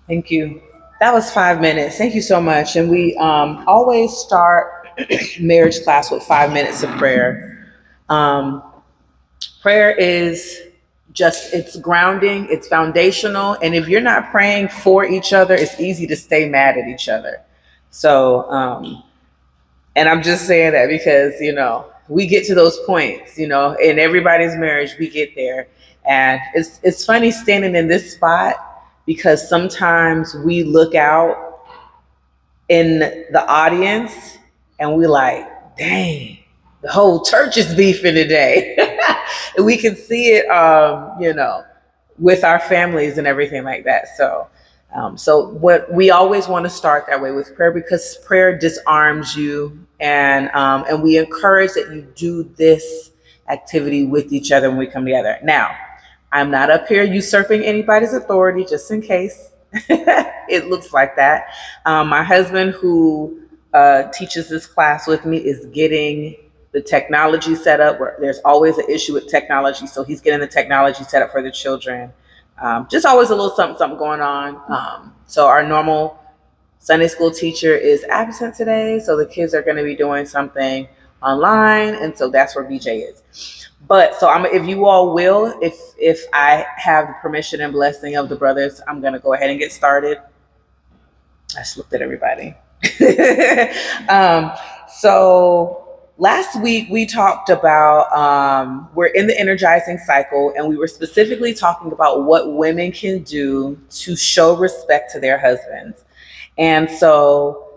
Thank you. That was 5 minutes. Thank you so much. And we always start marriage class with 5 minutes of prayer. Um, Prayer is just, it's grounding, it's foundational. And if you're not praying for each other, it's easy to stay mad at each other. So, and I'm just saying that because, we get to those points, in everybody's marriage, we get there. And it's funny standing in this spot because sometimes we look out in the audience and we like, dang, the whole church is beefing today. And we can see it, with our families and everything like that. So what we always want to start that way with prayer because prayer disarms you, and we encourage that you do this activity with each other when we come together. Now, I'm not up here usurping anybody's authority, just in case it looks like that. My husband, who teaches this class with me, is getting the technology set up. Where there's always an issue with technology, so he's getting the technology set up for the children. Just always a little something, something going on. So our normal Sunday school teacher is absent today, so the kids are going to be doing something online, and so that's where BJ is. But so if you all will, if I have the permission and blessing of the brothers, I'm going to go ahead and get started. I just looked at everybody. um, so last week we talked about we're in the energizing cycle, and we were specifically talking about what women can do to show respect to their husbands. And so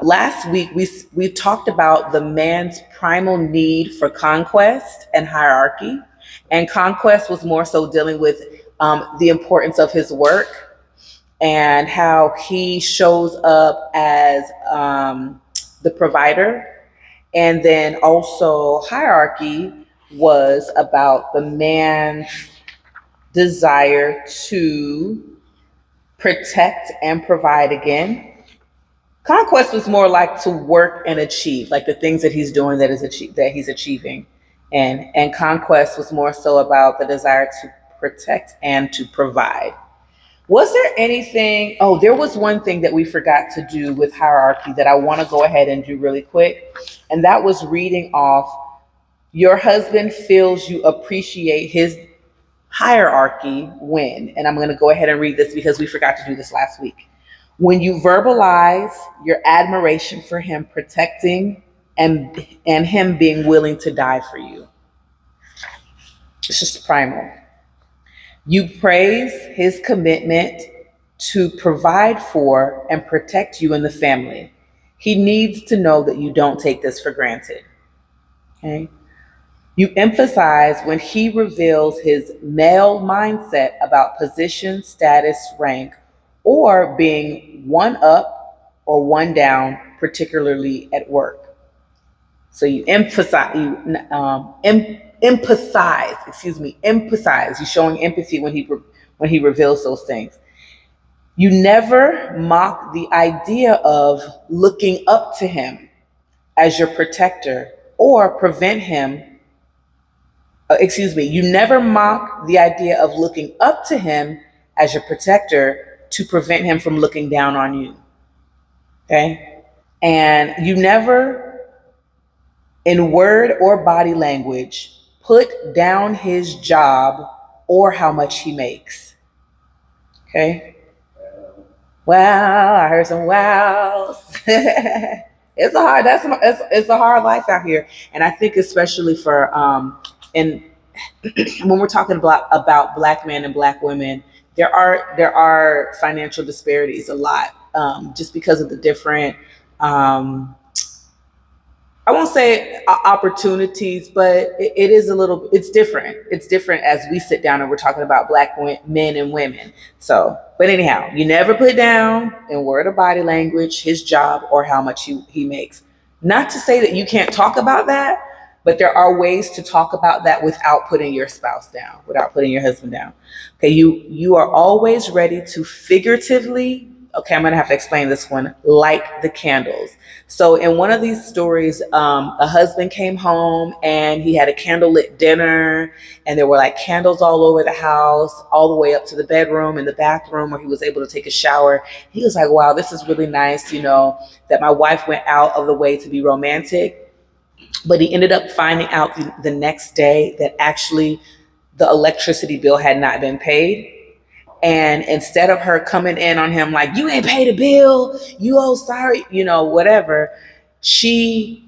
last week we talked about the man's primal need for conquest and hierarchy, and conquest was more so dealing with the importance of his work and how he shows up as the provider. And then also, hierarchy was about the man's desire to protect and provide again. Conquest was more like to work and achieve, like the things that he's doing that he's achieving. And conquest was more so about the desire to protect and to provide. Was there anything? Oh, there was one thing that we forgot to do with hierarchy that I want to go ahead and do really quick. And that was reading off your husband feels you appreciate his hierarchy when, and I'm going to go ahead and read this because we forgot to do this last week. When you verbalize your admiration for him protecting and him being willing to die for you. It's just primal. You praise his commitment to provide for and protect you and the family. He needs to know that you don't take this for granted. Okay? You emphasize when he reveals his male mindset about position, status, rank, or being one up or one down, particularly at work. So you empathize. You're showing empathy when he reveals those things. You never mock the idea of looking up to him as your protector or prevent him. You never mock the idea of looking up to him as your protector to prevent him from looking down on you. Okay? And you never, in word or body language, put down his job or how much he makes. Okay? Wow, I heard some wows. It's a hard life out here, and I think especially for and when we're talking about black men and black women, there are financial disparities a lot, just because of the different um, I won't say opportunities, but it is a little. It's different. It's different as we sit down and we're talking about black men and women. So, but anyhow, you never put down in word or body language his job or how much he makes. Not to say that you can't talk about that, but there are ways to talk about that without putting your spouse down, without putting your husband down. Okay, you are always ready to figuratively okay, I'm gonna have to explain this one, light the candles. So in one of these stories, a husband came home and he had a candlelit dinner, and there were like candles all over the house, all the way up to the bedroom and the bathroom where he was able to take a shower. He was like, wow, this is really nice, that my wife went out of the way to be romantic. But he ended up finding out the next day that actually the electricity bill had not been paid. And instead of her coming in on him like, you ain't paid a bill, you owe sorry, whatever, she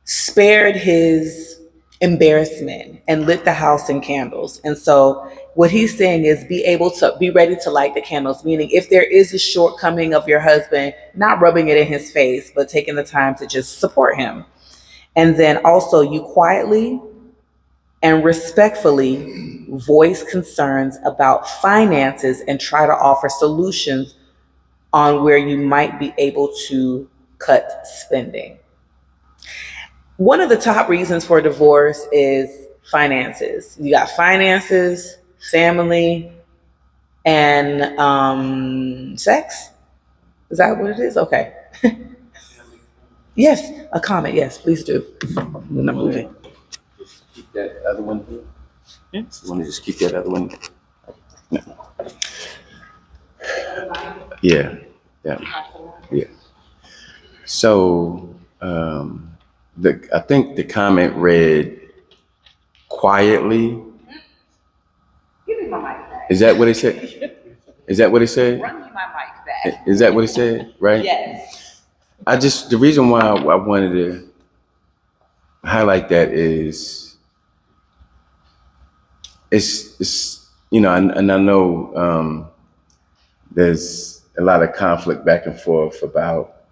spared his embarrassment and lit the house in candles. And so what he's saying is be ready to light the candles, meaning if there is a shortcoming of your husband, not rubbing it in his face, but taking the time to just support him. And then also you quietly and respectfully voice concerns about finances and try to offer solutions on where you might be able to cut spending. One of the top reasons for divorce is finances. You got finances, family, and sex. Is that what it is? Okay. Yes, a comment. Yes, please do. When I'm moving. Keep that other one here. You want to just keep that other one? No. Yeah. So I think the comment read quietly. Give me my mic back. Is that what it said? Is that what it said? Run me my mic back. Is that what it said? Right? Yes. The reason why I wanted to highlight that is it's and I know there's a lot of conflict back and forth about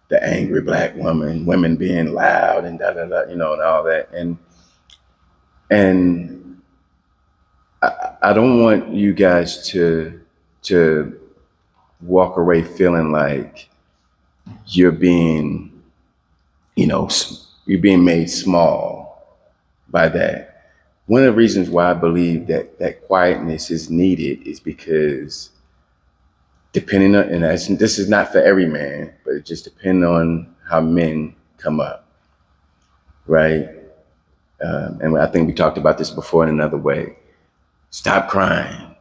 the angry Black women being loud and da da da, and all that, and I don't want you guys to walk away feeling like you're being made small by that. One of the reasons why I believe that quietness is needed is because depending on, and this is not for every man, but it just depends on how men come up, right? And I think we talked about this before in another way. Stop crying,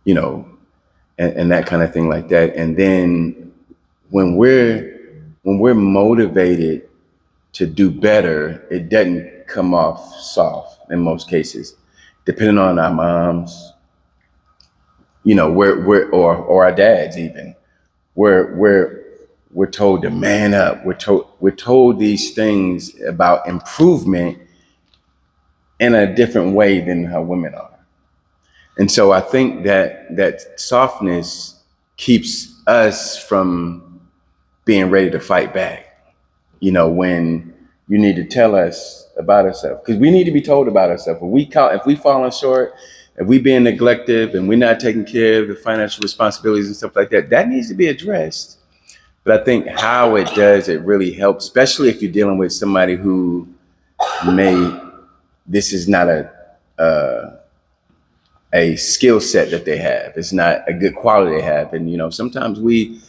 and that kind of thing like that. And then when we're motivated to do better, it doesn't come off soft in most cases, depending on our moms, or our dads even. We're told to man up. We're told these things about improvement in a different way than how women are. And so I think that softness keeps us from being ready to fight back, when you need to tell us about ourselves, because we need to be told about ourselves. If we falling short, if we being neglective and we're not taking care of the financial responsibilities and stuff like that, that needs to be addressed. But I think how it does, it really helps, especially if you're dealing with somebody who this is not a skill set that they have. It's not a good quality they have. And, sometimes we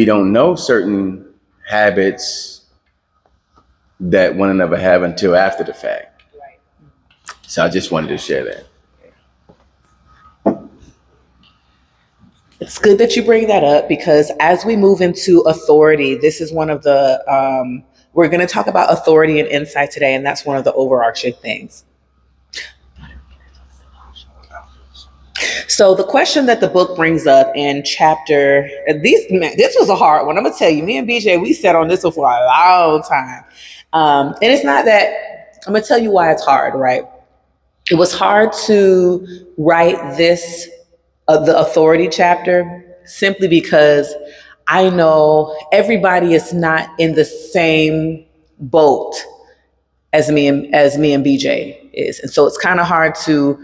don't know certain habits that one another have until after the fact. Right. So I just wanted to share that. It's good that you bring that up, because as we move into authority, this is one of the, we're going to talk about authority and insight today, and that's one of the overarching things. So the question that the book brings up in chapter, this was a hard one. I'm going to tell you, me and BJ, we sat on this one for a long time. And it's not that, I'm going to tell you why it's hard, right? It was hard to write this, the authority chapter, simply because I know everybody is not in the same boat as me and BJ is. And so it's kind of hard to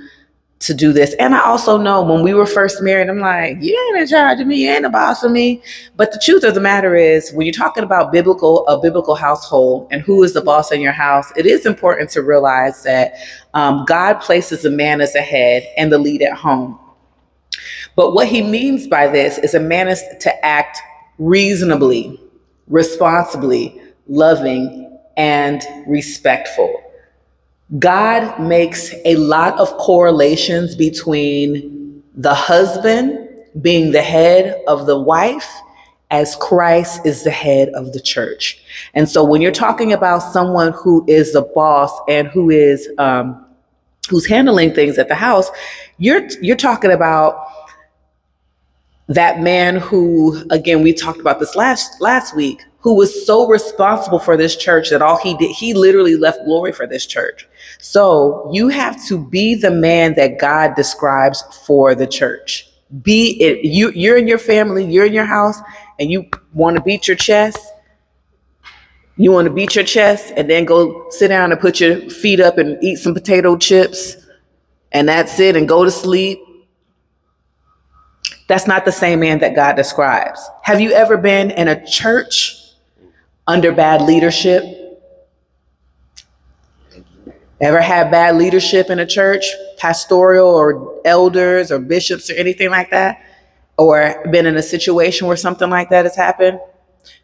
do this. And I also know when we were first married, I'm like, you ain't in charge of me, you ain't the boss of me. But the truth of the matter is, when you're talking about a biblical household and who is the boss in your house, it is important to realize that God places a man as a head and the lead at home. But what he means by this is a man is to act reasonably, responsibly, loving, and respectful. God makes a lot of correlations between the husband being the head of the wife as Christ is the head of the church. And so when you're talking about someone who is the boss and who's handling things at the house, you're talking about that man who, again, we talked about this last week, who was so responsible for this church that all he did, he literally left glory for this church. So you have to be the man that God describes for the church. Be it you're in your family, you're in your house, and you want to beat your chest. You want to beat your chest and then go sit down and put your feet up and eat some potato chips, and that's it, and go to sleep. That's not the same man that God describes. Have you ever been in a church under bad leadership? Ever had bad leadership in a church, pastoral or elders or bishops or anything like that? Or been in a situation where something like that has happened?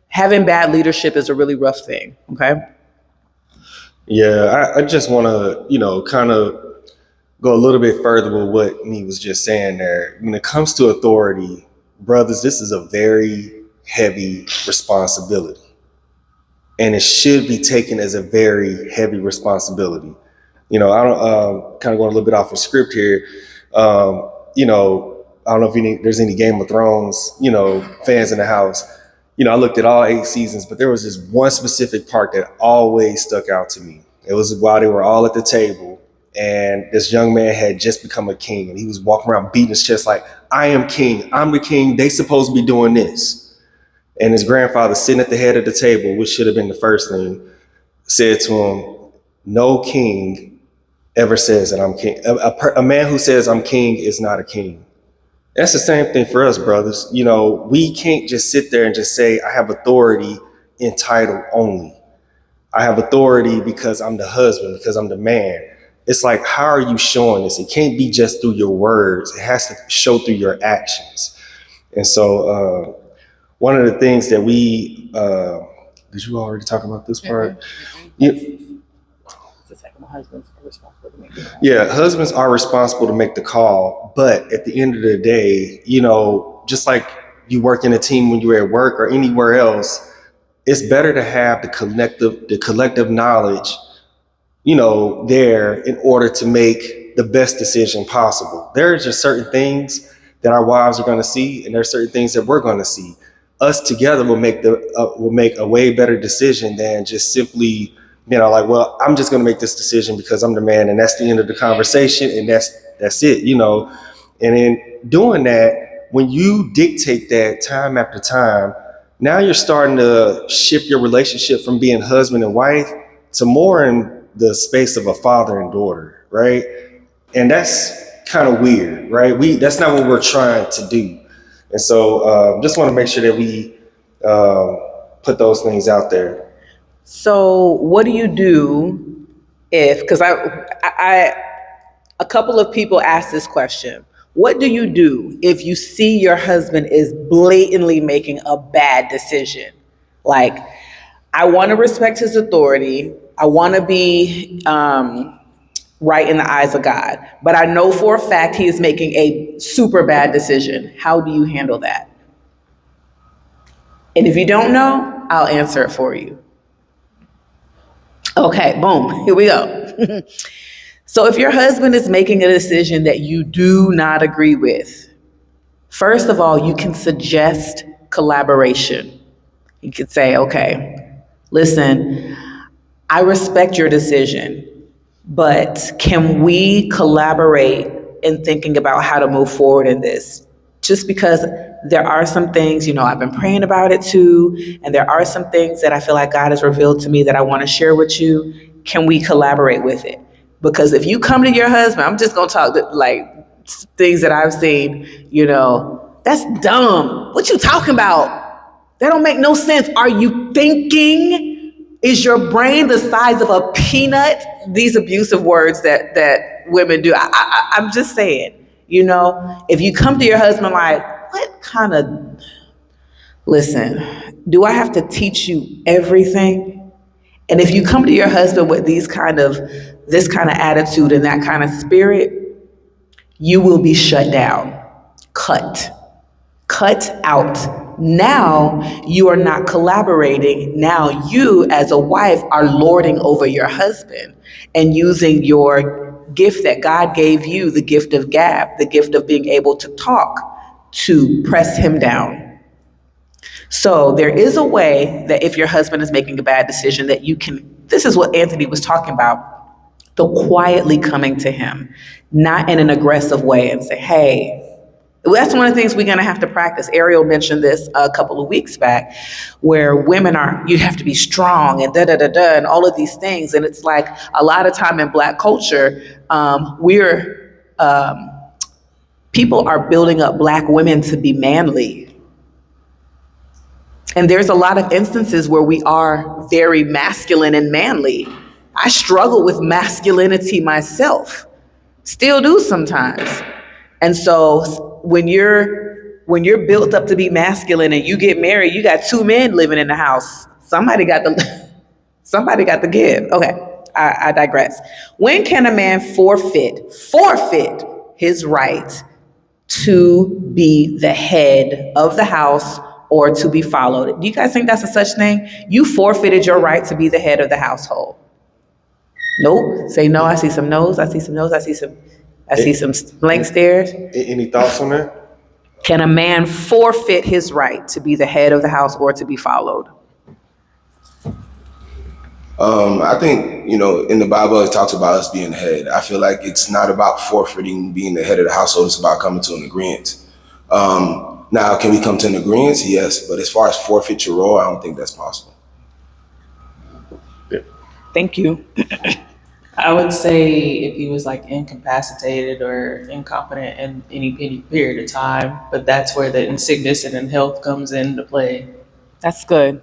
Having bad leadership is a really rough thing, okay? Yeah, I just want to, kind of go a little bit further with what me was just saying there. When it comes to authority, brothers, this is a very heavy responsibility. And it should be taken as a very heavy responsibility. I don't kind of going a little bit off of script here. I don't know if there's any Game of Thrones, fans in the house. I looked at all 8 seasons, but there was this one specific part that always stuck out to me. It was while they were all at the table, and this young man had just become a king, and he was walking around beating his chest like, I am king, I'm the king, they supposed to be doing this. And his grandfather, sitting at the head of the table, which should have been the first thing, said to him, no king ever says that I'm king. A man who says I'm king is not a king. That's the same thing for us, brothers. We can't just sit there and just say, I have authority in title only. I have authority because I'm the husband, because I'm the man. It's like, how are you showing this? It can't be just through your words. It has to show through your actions. And so one of the things that we, did you already talk about this part? Yeah, husbands are responsible to make the call. But at the end of the day, just like you work in a team when you're at work or anywhere else, it's better to have the collective knowledge there in order to make the best decision possible. There are just certain things that our wives are going to see, and there are certain things that we're going to see. Us together will make a way better decision than just simply, well, I'm just going to make this decision because I'm the man, and that's the end of the conversation, and that's it, And in doing that, when you dictate that time after time, now you're starting to shift your relationship from being husband and wife to more in the space of a father and daughter, right? And that's kind of weird, right? That's not what we're trying to do. And so just want to make sure that we put those things out there. So what do you do because a couple of people asked this question. What do you do if you see your husband is blatantly making a bad decision? Like, I want to respect his authority. I want to be right in the eyes of God. But I know for a fact he is making a super bad decision. How do you handle that? And if you don't know, I'll answer it for you. Okay, boom, here we go. So if your husband is making a decision that you do not agree with, first of all, you can suggest collaboration. You could say, okay, listen, I respect your decision, but can we collaborate in thinking about how to move forward in this? Just because there are some things, I've been praying about it too, and there are some things that I feel like God has revealed to me that I want to share with you. Can we collaborate with it? Because if you come to your husband, I'm just going to talk like things that I've seen, that's dumb. What you talking about? That don't make no sense. Are you thinking? Is your brain the size of a peanut? These abusive words that women do. I'm just saying, You know, if you come to your husband like, what kind of, listen, do I have to teach you everything? And if you come to your husband with this kind of attitude and that kind of spirit, you will be shut down, cut out. Now you are not collaborating. Now you, as a wife, are lording over your husband and using your gift that God gave you, the gift of gab, the gift of being able to talk, to press him down. So there is a way that if your husband is making a bad decision, that you can, this is what Anthony was talking about, the quietly coming to him, not in an aggressive way and say, hey, that's one of the things we're going to have to practice. Ariel mentioned this a couple of weeks back, where women are, you have to be strong and and all of these things. And it's like a lot of time in Black culture, people are building up Black women to be manly. And there's a lot of instances where we are very masculine and manly. I struggle with masculinity myself, still do sometimes. And so when you're built up to be masculine and you get married, you got two men living in the house. Somebody got the give. Okay, I digress. When can a man forfeit his right to be the head of the house or to be followed? Do you guys think that's a such thing? You forfeited your right to be the head of the household. Nope. Say no. I see some no's. I see some no's. I see some blank stares. Any thoughts on that? Can a man forfeit his right to be the head of the house or to be followed? I think, in the Bible, it talks about us being the head. I feel like it's not about forfeiting being the head of the household. It's about coming to an agreement. Now, can we come to an agreement? Yes. But as far as forfeit your role, I don't think that's possible. Thank you. I would say if he was like incapacitated or incompetent in any period of time, but that's where the sickness and health comes into play. That's good.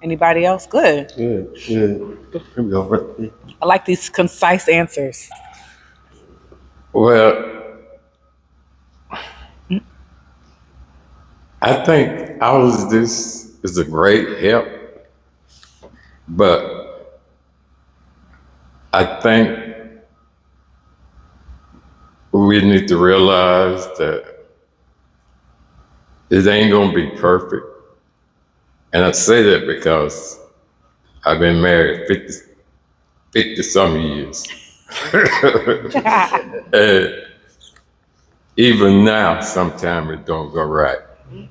Anybody else? Good. Good. Here we go. I like these concise answers. Well, I think all of this is a great help, but I think we need to realize that it ain't gonna be perfect. And I say that because I've been married 50 some years. And even now, sometimes it don't go right.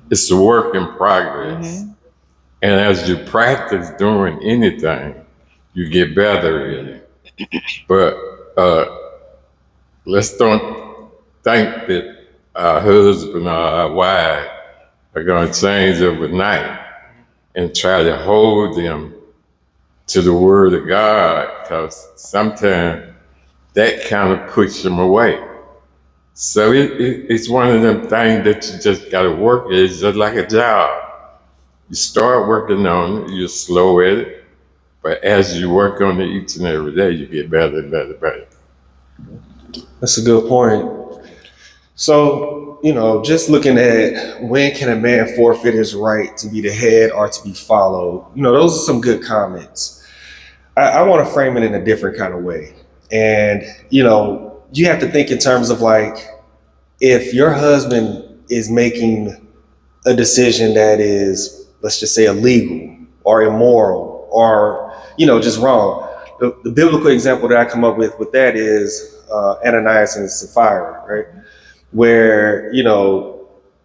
It's a work in progress. And as you practice doing anything, you get better at it. But let's don't think that our husband or our wife are going to change overnight and try to hold them to the word of God, because sometimes that kind of pushes them away. So it's one of them things that you just got to work at. It's just like a job. You start working on it, you're slow at it. But as you work on it each and every day, you get better and better and better. That's a good point. So, just looking at when can a man forfeit his right to be the head or to be followed, those are some good comments. I want to frame it in a different kind of way. And, you have to think in terms of like, if your husband is making a decision that is, let's just say, illegal or immoral or, just wrong. The biblical example that I come up with that is Ananias and Sapphira, right? Where,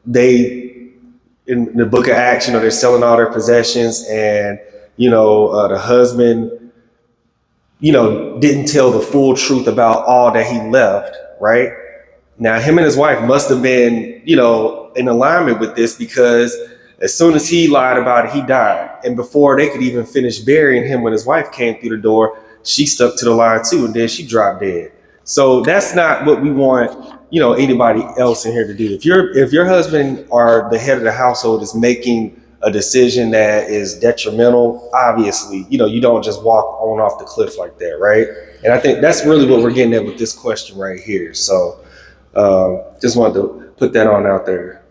they, in the book of Acts, they're selling all their possessions and, the husband, didn't tell the full truth about all that he left, right? Now, him and his wife must have been, in alignment with this, because as soon as he lied about it, he died. And before they could even finish burying him, when his wife came through the door, she stuck to the lie too, and then she dropped dead. So that's not what we want, anybody else in here to do. If your husband or the head of the household is making a decision that is detrimental, obviously, you don't just walk on off the cliff like that, right? And I think that's really what we're getting at with this question right here. So Just wanted to put that on out there.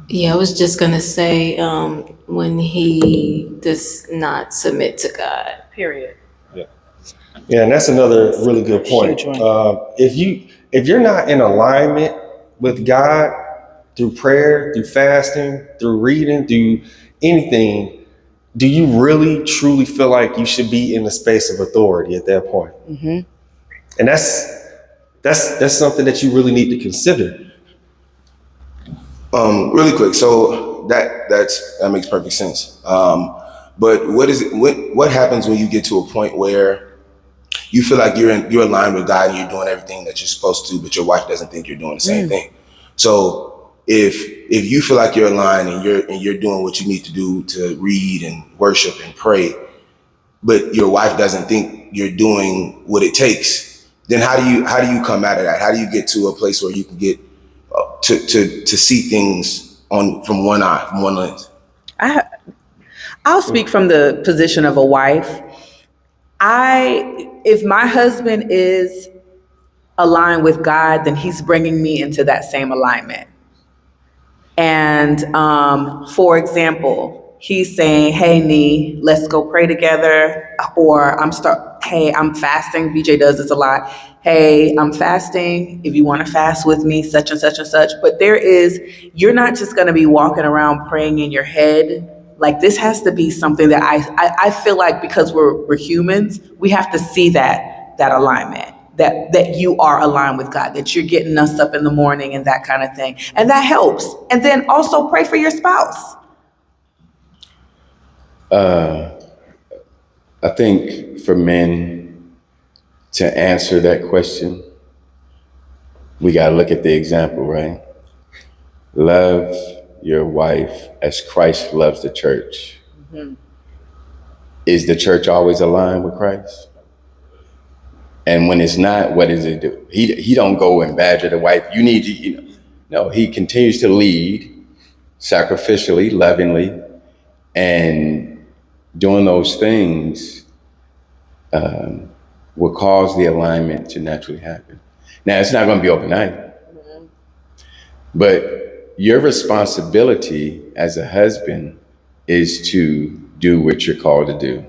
Yeah, I was just gonna say, when he does not submit to God. Period. Yeah, and that's another really good point. Huge one. If you're not in alignment with God through prayer, through fasting, through reading, through anything, do you really truly feel like you should be in the space of authority at that point? Mm-hmm. And that's something that you really need to consider. Really quick. So that makes perfect sense. But what happens when you get to a point where you feel like you're aligned with God and you're doing everything that you're supposed to, but your wife doesn't think you're doing the same thing? So if you feel like you're aligned and you're doing what you need to do to read and worship and pray, but your wife doesn't think you're doing what it takes, then how do you come out of that? How do you get to a place where you can get to see things from one eye, from one lens? I'll speak from the position of a wife. If my husband is aligned with God, then he's bringing me into that same alignment. And for example, he's saying, "Hey, Nee, let's go pray together," or "Hey, I'm fasting." BJ does this a lot. "Hey, I'm fasting. If you want to fast with me, such and such and such." But you're not just going to be walking around praying in your head. Like, this has to be something that I feel like, because we're humans, we have to see that alignment, that you are aligned with God, that you're getting us up in the morning and that kind of thing. And that helps. And then also pray for your spouse. I think for men to answer that question, we got to look at the example, right? Love your wife as Christ loves the church. Mm-hmm. Is the church always aligned with Christ? And when it's not, what does it do? He don't go and badger the wife. You need to, no, he continues to lead sacrificially, lovingly, and doing those things will cause the alignment to naturally happen. Now, it's not going to be overnight, but your responsibility as a husband is to do what you're called to do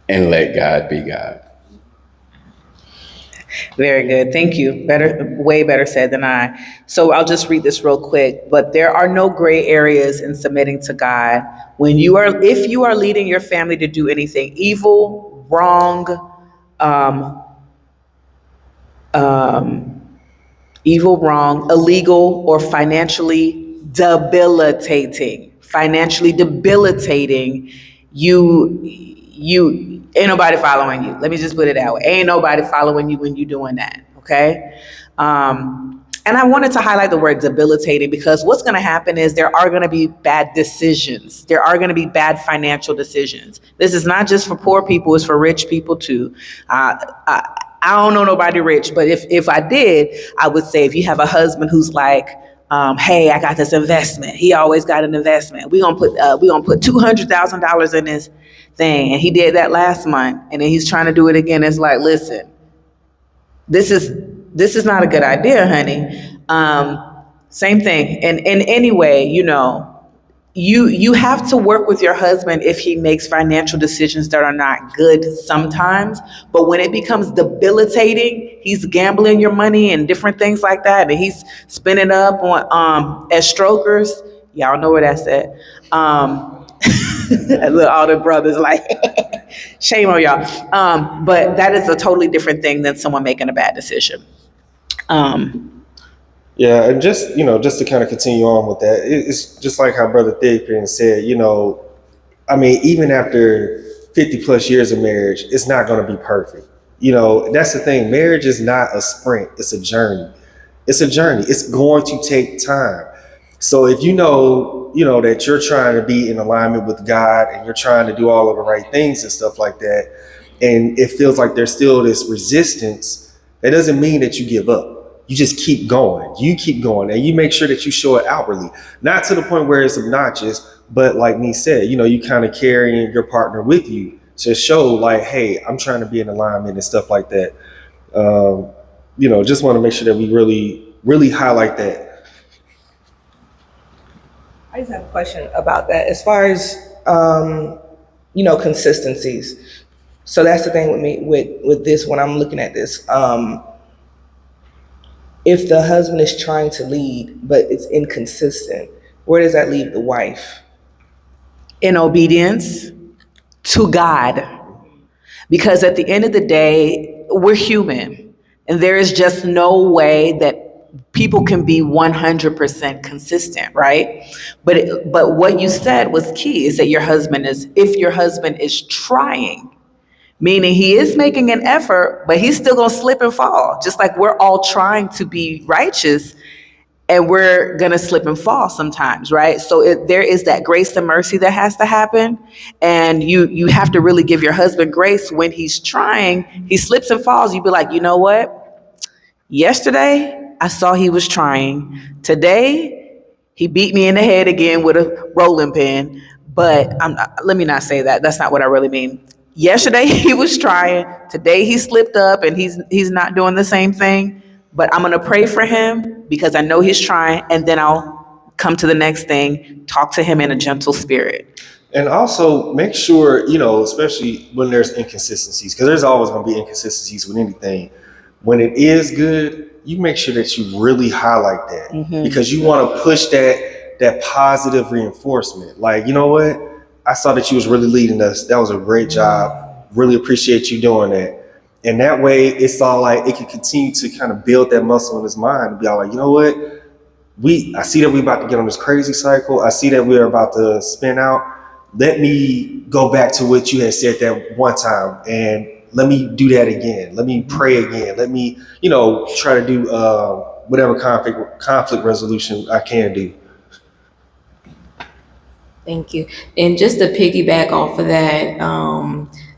and let God be God. Very good. Thank you. Way better said than I. So I'll just read this real quick. But there are no gray areas in submitting to God. If you are leading your family to do anything evil, wrong, illegal, or financially debilitating, you ain't nobody following you. Let me just put it that way. Ain't nobody following you when you're doing that. Okay. And I wanted to highlight the word debilitating, because what's going to happen is there are going to be bad decisions. There are going to be bad financial decisions. This is not just for poor people, it's for rich people too. I don't know nobody rich, but if I did, I would say, if you have a husband who's like, "Hey, I got this investment. He always got an investment. We're gonna put $200,000 in this thing, and he did that last month, and then he's trying to do it again." It's like, listen, this is not a good idea, honey. Same thing. And anyway, you have to work with your husband if he makes financial decisions that are not good sometimes. But when it becomes debilitating, he's gambling your money and different things like that, and he's spending up on as strokers. Y'all know where that's at. Look, all the brothers like, shame on y'all. But that is a totally different thing than someone making a bad decision. Yeah, and just to kind of continue on with that, it's just like how Brother Thigpen said. I mean, even after 50 plus years of marriage, it's not going to be perfect. That's the thing. Marriage is not a sprint; it's a journey. It's a journey. It's going to take time. So if you know that you're trying to be in alignment with God and you're trying to do all of the right things and stuff like that, and it feels like there's still this resistance, that doesn't mean that you give up. You just keep going. You keep going, and you make sure that you show it outwardly, not to the point where it's obnoxious, but like me said, you kind of carrying your partner with you to show like, hey, I'm trying to be in alignment and stuff like that. Just want to make sure that we really highlight that. I just have a question about that. As far as consistencies. So that's the thing with me with this when I'm looking at this. If the husband is trying to lead but it's inconsistent, where does that leave the wife? In obedience to God. Because at the end of the day, we're human. And there is just no way that people can be 100% consistent, right? But what you said was key, is that if your husband is trying, meaning he is making an effort, but he's still gonna slip and fall. Just like we're all trying to be righteous, and we're gonna slip and fall sometimes, right? So there is that grace and mercy that has to happen, and you have to really give your husband grace when he's trying. He slips and falls. You be like, you know what? Yesterday I saw he was trying. Today he beat me in the head again with a rolling pin. But let me not say that. That's not what I really mean. Yesterday he was trying. Today he slipped up and he's not doing the same thing. But I'm going to pray for him because I know he's trying, and then I'll come to the next thing, talk to him in a gentle spirit. And also make sure, especially when there's inconsistencies, because there's always going to be inconsistencies with anything. When it is good, you make sure that you really highlight that, because you want to push that positive reinforcement. Like, you know what? I saw that you was really leading us. That was a great job. Really appreciate you doing that. And that way, it's all like it can continue to kind of build that muscle in his mind and be all like, you know what? I see that we're about to get on this crazy cycle. I see that we're about to spin out. Let me go back to what you had said that one time and let me do that again. Let me pray again. Let me, try to do whatever conflict resolution I can do. Thank you. And just to piggyback off of that,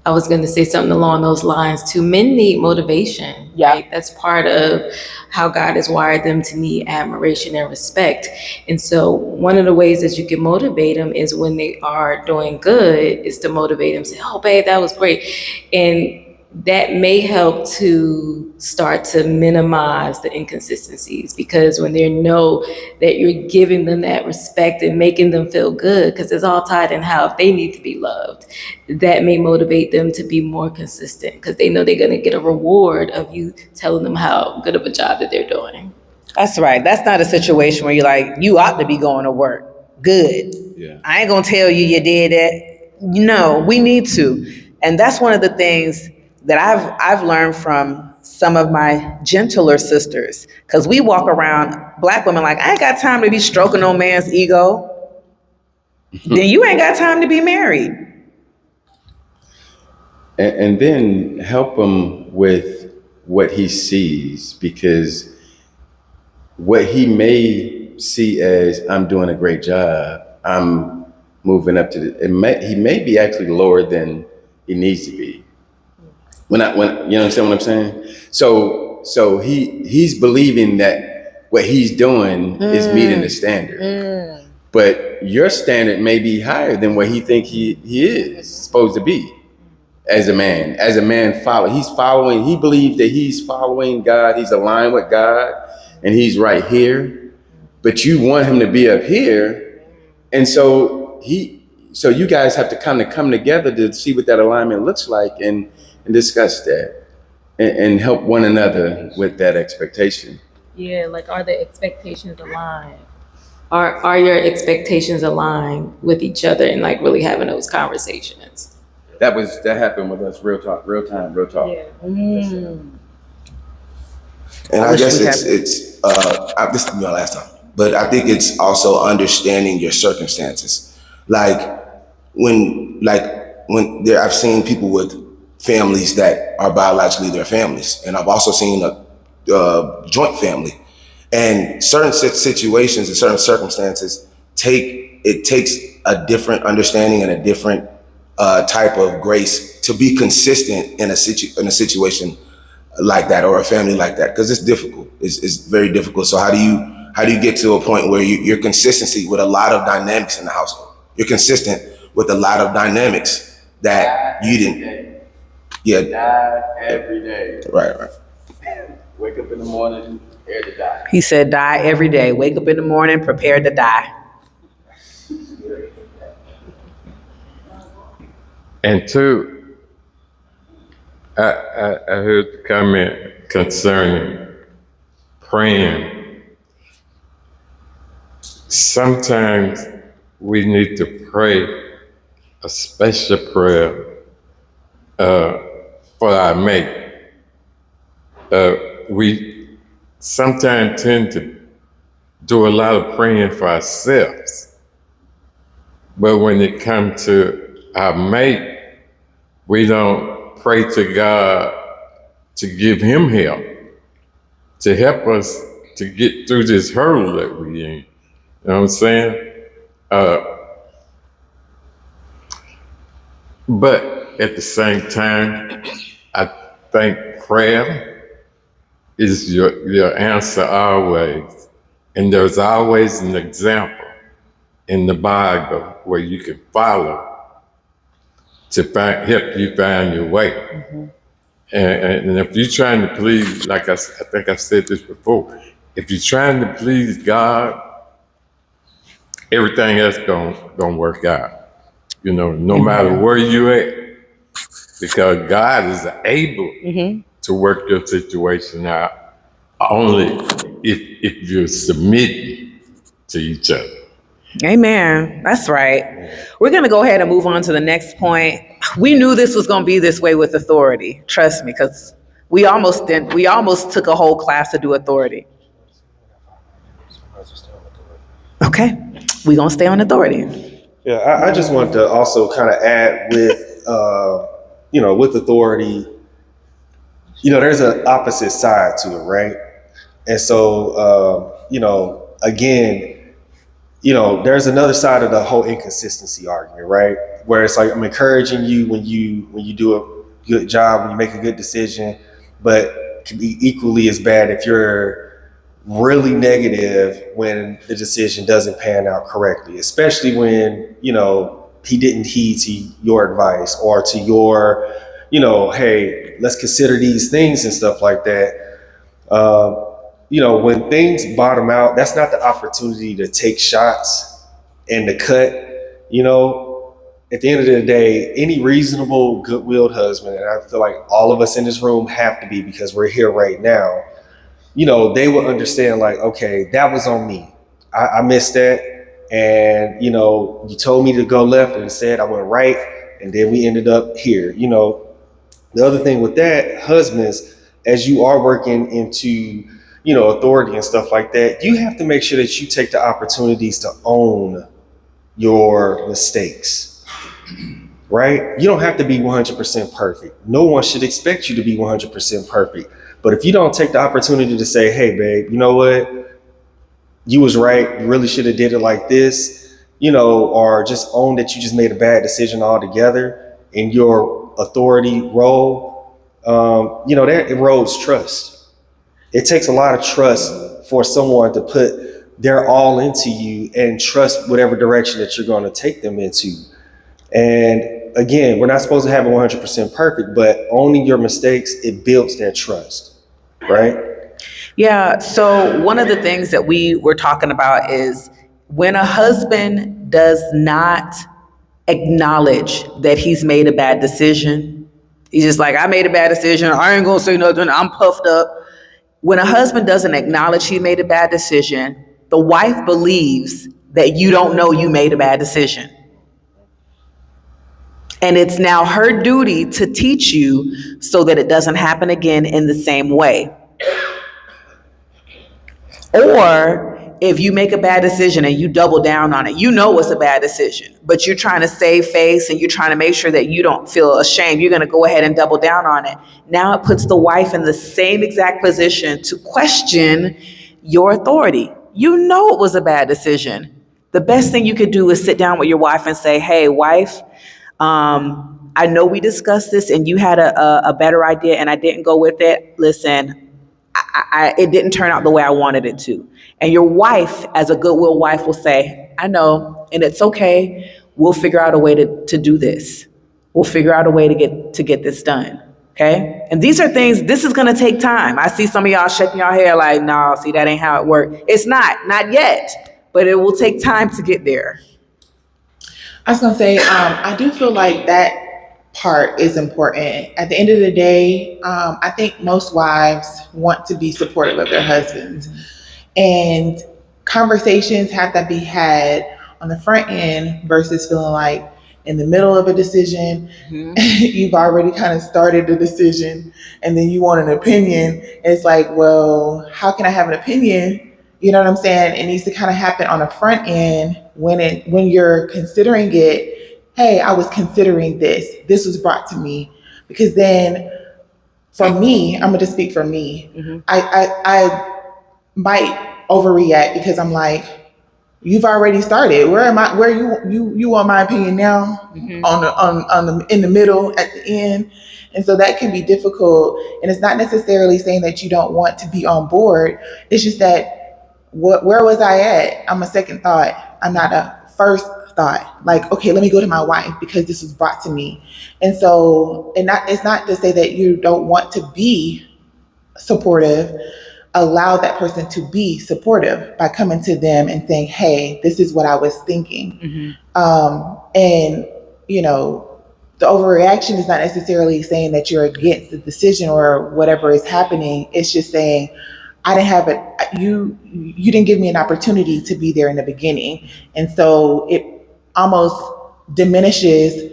I was going to say something along those lines too. Men need motivation. Yeah. Right? That's part of how God has wired them to need admiration and respect. And so one of the ways that you can motivate them is when they are doing good, is to motivate them, say, oh, babe, that was great. And that may help to start to minimize the inconsistencies, because when they know that you're giving them that respect and making them feel good, because it's all tied in how if they need to be loved, that may motivate them to be more consistent because they know they're going to get a reward of you telling them how good of a job that they're doing. That's right. That's not a situation where you're like, you ought to be going to work. Good. Yeah. I ain't gonna tell you did that. No, we need to. And that's one of the things that I've learned from some of my gentler sisters, because we walk around, Black women, like, I ain't got time to be stroking no man's ego. Then you ain't got time to be married. And then help him with what he sees, because what he may see as I'm doing a great job, I'm moving up to he may be actually lower than he needs to be. When you understand what I'm saying? So he's believing that what he's doing is meeting the standard. But your standard may be higher than what he think he is supposed to be as a man. As a man he believes that he's following God, he's aligned with God, and he's right here. But you want him to be up here. And so you guys have to kind of come together to see what that alignment looks like and discuss that and help one another with that expectation. Yeah, like, are the expectations aligned? Are your expectations aligned with each other, and like really having those conversations? That happened with us, real talk. Yeah. And I guess it's this is my last time, but I think it's also understanding your circumstances. I've seen people with families that are biologically their families, and I've also seen a joint family. And certain situations and certain circumstances takes a different understanding and a different type of grace to be consistent in a situation like that, or a family like that, because it's difficult. It's very difficult. So how do you get to a point where you're consistency with a lot of dynamics in the household? You're consistent with a lot of dynamics that you didn't. Yeah. Die every day. Right. Wake up in the morning, prepare to die. He said, die every day. Wake up in the morning, prepare to die. And two, I heard the comment concerning praying. Sometimes we need to pray a special prayer for our mate. We sometimes tend to do a lot of praying for ourselves. But when it comes to our mate, we don't pray to God to give him help, to help us to get through this hurdle that we're in. You know what I'm saying? But at the same time, I think prayer is your answer always. And there's always an example in the Bible where you can follow to help you find your way. Mm-hmm. And if you're trying to please, like I think I've said this before, if you're trying to please God, everything else gonna work out. You know, no matter where you at, because God is able to work your situation out only if you're submitting to each other. Amen. That's right. We're going to go ahead and move on to the next point. We knew this was going to be this way with authority. Trust me, because we almost took a whole class to do authority. Okay. We're going to stay on authority. Yeah, I just want to also kind of add with, with authority, there's an opposite side to it, right? And so, again, there's another side of the whole inconsistency argument, right? Where it's like, I'm encouraging you when you do a good job, when you make a good decision, but it can be equally as bad if you're really negative when the decision doesn't pan out correctly, especially when, he didn't heed to your advice or to your, hey, let's consider these things and stuff like that. When things bottom out, that's not the opportunity to take shots and to cut. At the end of the day, any reasonable, good-willed husband, and I feel like all of us in this room have to be because we're here right now, they will understand like, okay, that was on me. I missed that. And, you told me to go left and instead I went right. And then we ended up here. The other thing with that, husbands, as you are working into authority and stuff like that, you have to make sure that you take the opportunities to own your mistakes, right? You don't have to be 100% perfect. No one should expect you to be 100% perfect. But if you don't take the opportunity to say, hey, babe, you know what? You was right. You really should have did it like this, or just own that you just made a bad decision altogether in your authority role. That erodes trust. It takes a lot of trust for someone to put their all into you and trust whatever direction that you're going to take them into. And again, we're not supposed to have it 100% perfect, but owning your mistakes, it builds that trust, right? Yeah. So one of the things that we were talking about is when a husband does not acknowledge that he's made a bad decision, he's just like, I made a bad decision. I ain't going to say nothing. I'm puffed up. When a husband doesn't acknowledge he made a bad decision, the wife believes that you don't know you made a bad decision. And it's now her duty to teach you so that it doesn't happen again in the same way. Or if you make a bad decision and you double down on it, you know it's a bad decision, but you're trying to save face and you're trying to make sure that you don't feel ashamed. You're going to go ahead and double down on it. Now it puts the wife in the same exact position to question your authority. You know it was a bad decision. The best thing you could do is sit down with your wife and say, hey, wife, I know we discussed this and you had a better idea and I didn't go with it. Listen, it didn't turn out the way I wanted it to. And your wife, as a goodwill wife, will say, I know, and it's okay. We'll figure out a way to do this. We'll figure out a way to get this done. Okay? And these are things, this is gonna take time. I see some of y'all shaking your head like, no, see, that ain't how it works. It's not yet, but it will take time to get there. I was gonna say, I do feel like that part is important. At the end of the day, I think most wives want to be supportive of their husbands, and conversations have to be had on the front end versus feeling like in the middle of a decision, you've already kind of started the decision, and then you want an opinion. And it's like, well, how can I have an opinion? You know what I'm saying? It needs to kind of happen on the front end when you're considering it. Hey, I was considering this. This was brought to me, because then, for me, I'm gonna just speak for me. I might overreact because I'm like, you've already started. Where am I? Where you want my opinion now? On the in the middle, at the end. And so that can be difficult. And it's not necessarily saying that you don't want to be on board. It's just that where was I at? I'm a second thought. I'm not a first thought. Like, okay, let me go to my wife because this was brought to me. And so, it's not to say that you don't want to be supportive. Allow that person to be supportive by coming to them and saying, hey, this is what I was thinking. And, the overreaction is not necessarily saying that you're against the decision or whatever is happening. It's just saying, I didn't have it. You didn't give me an opportunity to be there in the beginning. And so it almost diminishes,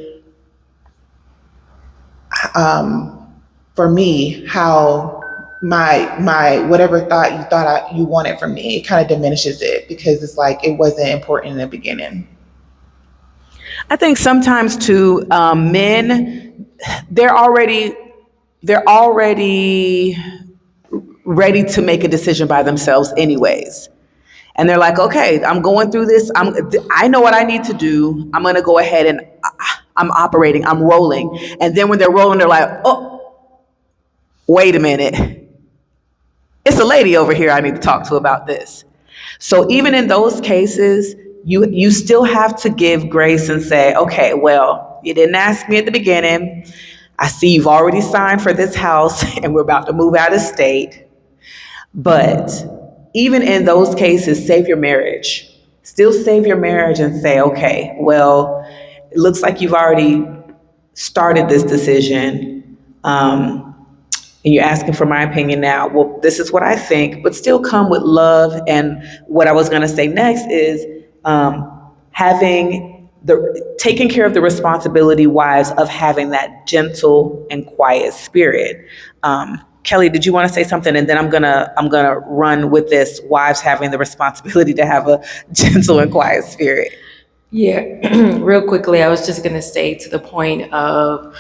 for me, how my whatever thought you thought you wanted from me, it kind of diminishes it, because it's like it wasn't important in the beginning. I think sometimes too, men, they're already ready to make a decision by themselves anyways. And they're like, okay, I'm going through this. I know what I need to do. I'm going to go ahead and I'm operating, I'm rolling. And then when they're rolling, they're like, oh, wait a minute. It's a lady over here I need to talk to about this. So even in those cases, you still have to give grace and say, okay, well, you didn't ask me at the beginning. I see you've already signed for this house and we're about to move out of state. But even in those cases, save your marriage. Still save your marriage and say, okay, well, it looks like you've already started this decision. And you're asking for my opinion now. Well, this is what I think, but still come with love. And what I was going to say next is taking care of the responsibility, wives, of having that gentle and quiet spirit. Kelly, did you want to say something? And then I'm gonna run with this: wives having the responsibility to have a gentle and quiet spirit. Yeah, real quickly, I was just gonna say, to the point of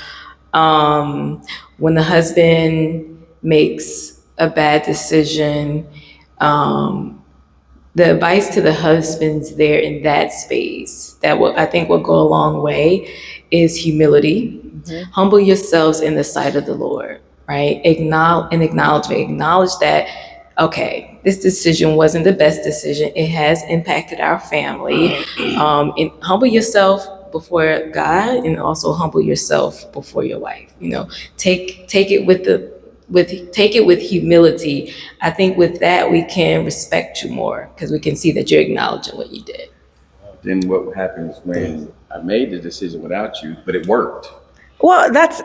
when the husband makes a bad decision, the advice to the husbands there in that space that I think will go a long way is humility. Humble yourselves in the sight of the Lord, right? Acknowledge that, okay, this decision wasn't the best decision. It has impacted our family. And humble yourself before God, and also humble yourself before your wife. Take it with humility. I think with that we can respect you more, because we can see that you're acknowledging what you did. Then what happens when I made the decision without you, but it worked? Well, that's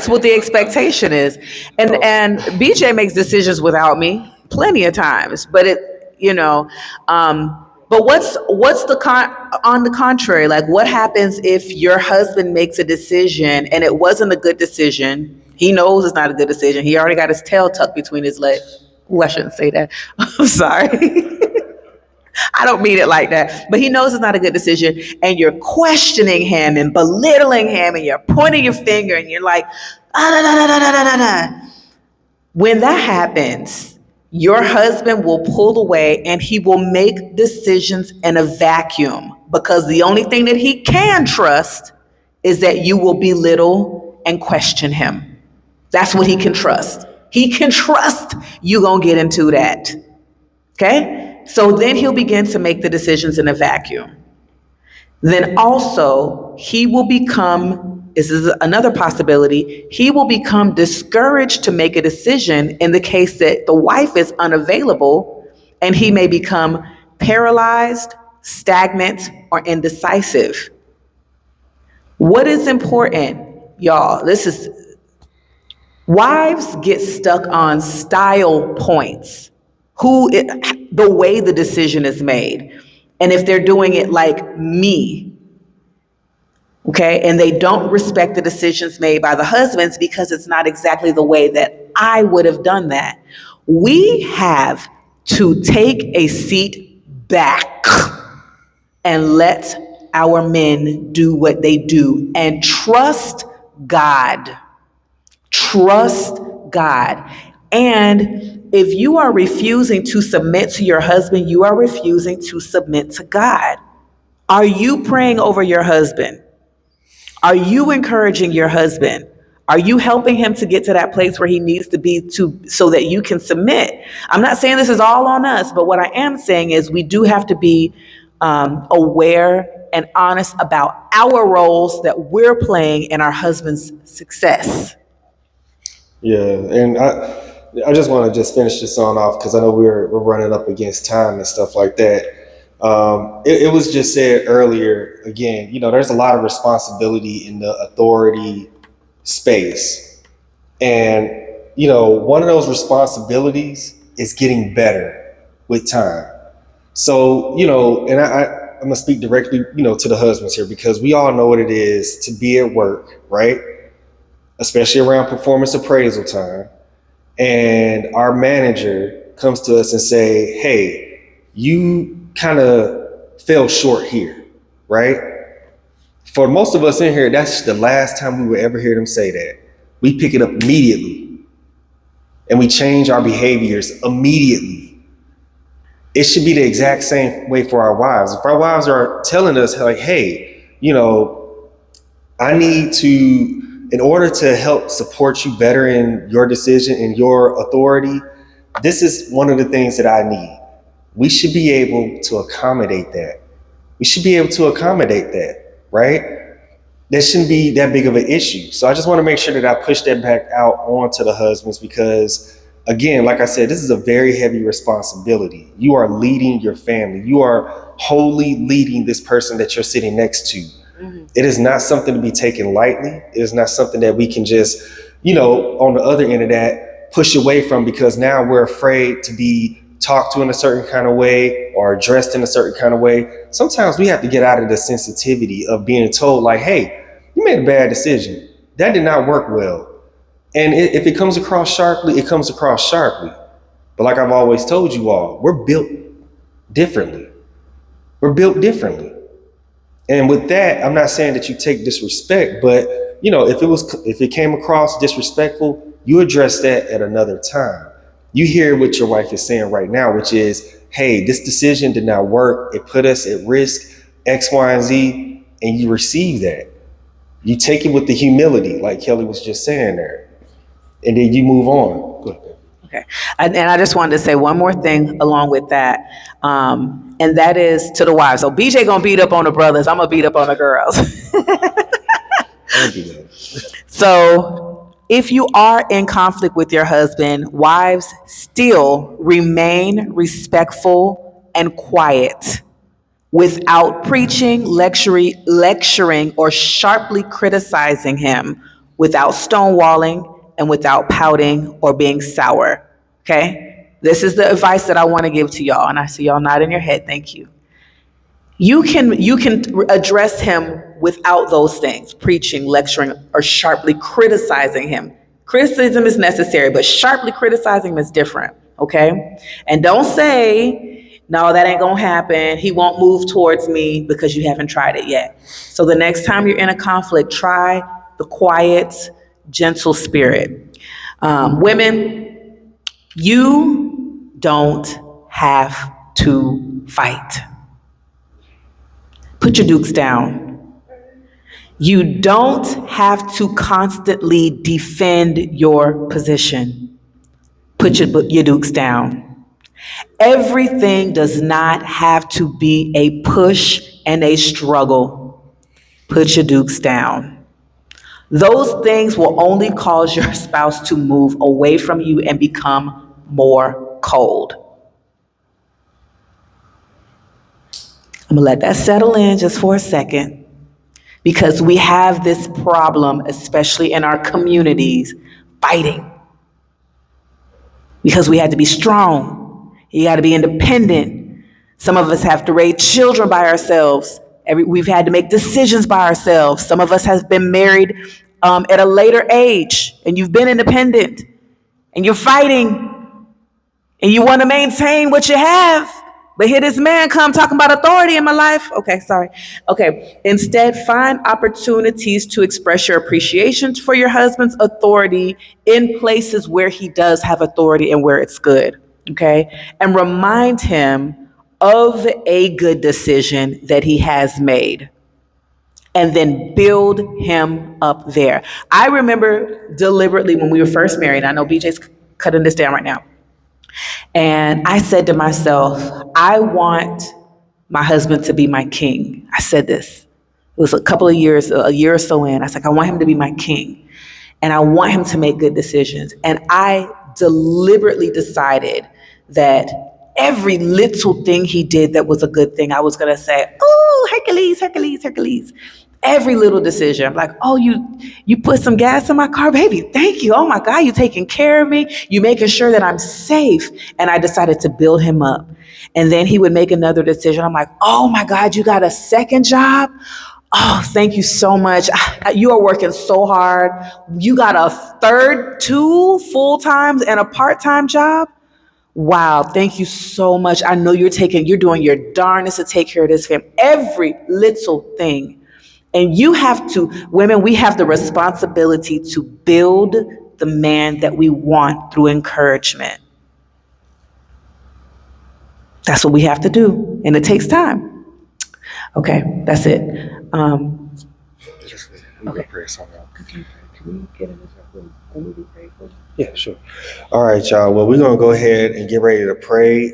what the expectation is. And BJ makes decisions without me plenty of times, but but what's on the contrary? Like, what happens if your husband makes a decision and it wasn't a good decision? He knows it's not a good decision. He already got his tail tucked between his legs. Well, I shouldn't say that. I'm sorry. I don't mean it like that. But he knows it's not a good decision, and you're questioning him and belittling him, and you're pointing your finger, and you're like, When that happens, your husband will pull away and he will make decisions in a vacuum, because the only thing that he can trust is that you will belittle and question him. That's what he can trust. He can trust you gonna get into that. Okay? So then he'll begin to make the decisions in a vacuum. Then also he will become this is another possibility, he will become discouraged to make a decision in the case that the wife is unavailable, and he may become paralyzed, stagnant, or indecisive. What is important, y'all? Wives get stuck on style points, the way the decision is made, and if they're doing it like me. Okay, and they don't respect the decisions made by the husbands because it's not exactly the way that I would have done that. We have to take a seat back and let our men do what they do and trust God. Trust God. And if you are refusing to submit to your husband, you are refusing to submit to God. Are you praying over your husband? Are you encouraging your husband? Are you helping him to get to that place where he needs to be so that you can submit? I'm not saying this is all on us, but what I am saying is we do have to be aware and honest about our roles that we're playing in our husband's success. Yeah, and I just want to just finish this on off because I know we're running up against time and stuff like that. It was just said earlier, again, there's a lot of responsibility in the authority space. And, one of those responsibilities is getting better with time. So, and I'm going to speak directly, to the husbands here, because we all know what it is to be at work, right? Especially around performance appraisal time. And our manager comes to us and say, hey, you kind of fell short here, right? For most of us in here, that's the last time we would ever hear them say that. We pick it up immediately and we change our behaviors immediately. It should be the exact same way for our wives. If our wives are telling us like, hey, I need to, in order to help support you better in your decision and your authority, this is one of the things that I need. We should be able to accommodate that. Right? That shouldn't be that big of an issue. So I just want to make sure that I push that back out onto the husbands because, again, like I said, this is a very heavy responsibility. You are leading your family. You are wholly leading this person that you're sitting next to. Mm-hmm. It is not something to be taken lightly. It is not something that we can just, on the other end of that, push away from because now we're afraid to be talked to in a certain kind of way or addressed in a certain kind of way. Sometimes we have to get out of the sensitivity of being told like, hey, you made a bad decision. That did not work well. And if it comes across sharply, it comes across sharply. But like I've always told you all, we're built differently. And with that, I'm not saying that you take disrespect, but if it came across disrespectful, you address that at another time. You hear what your wife is saying right now, which is, hey, this decision did not work. It put us at risk, X, Y, and Z, and you receive that. You take it with the humility, like Kelly was just saying there, and then you move on. Go ahead. Okay. And I just wanted to say one more thing along with that, and that is to the wives. So BJ gonna beat up on the brothers. I'm gonna beat up on the girls. Don't do that. So if you are in conflict with your husband, wives still remain respectful and quiet without preaching, lecturing, or sharply criticizing him, without stonewalling and without pouting or being sour. Okay? This is the advice that I want to give to y'all. And I see y'all nodding your head. Thank you. You can address him without those things, preaching, lecturing, or sharply criticizing him. Criticism is necessary, but sharply criticizing him is different, okay? And don't say, no, that ain't gonna happen. He won't move towards me because you haven't tried it yet. So the next time you're in a conflict, try the quiet, gentle spirit. Women, you don't have to fight. Put your dukes down. You don't have to constantly defend your position. Put your dukes down. Everything does not have to be a push and a struggle. Put your dukes down. Those things will only cause your spouse to move away from you and become more cold. I'm gonna let that settle in just for a second, because we have this problem, especially in our communities, fighting. Because we had to be strong. You got to be independent. Some of us have to raise children by ourselves. We've had to make decisions by ourselves. Some of us have been married at a later age, and you've been independent, and you're fighting, and you want to maintain what you have. But here this man come talking about authority in my life. Okay, sorry. Okay, instead, find opportunities to express your appreciation for your husband's authority in places where he does have authority and where it's good. Okay, and remind him of a good decision that he has made, and then build him up there. I remember deliberately when we were first married, I know BJ's cutting this down right now, and I said to myself, I want my husband to be my king. I said this. It was a year or so in. I was like, I want him to be my king. And I want him to make good decisions. And I deliberately decided that every little thing he did that was a good thing, I was going to say, oh, Hercules, Hercules, Hercules. Every little decision. I'm like, oh, you put some gas in my car, baby. Thank you. Oh my God, you taking care of me. You making sure that I'm safe. And I decided to build him up. And then he would make another decision. I'm like, oh my God, you got a second job? Oh, thank you so much. You are working so hard. You got a two full-times and a part-time job? Wow, thank you so much. I know you're doing your darnest to take care of this family. Every little thing. And you have to, women, we have the responsibility to build the man that we want through encouragement. That's what we have to do, and it takes time. Okay, that's it. Yeah, sure. All right, y'all. Well, we're going to go ahead and get ready to pray.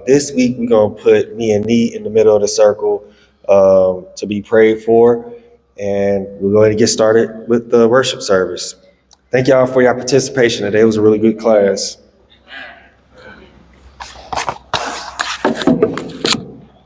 This week, we're going to put me and Nee in the middle of the circle to be prayed for. And we're going to get started with the worship service. Thank y'all for your participation today. It was a really good class.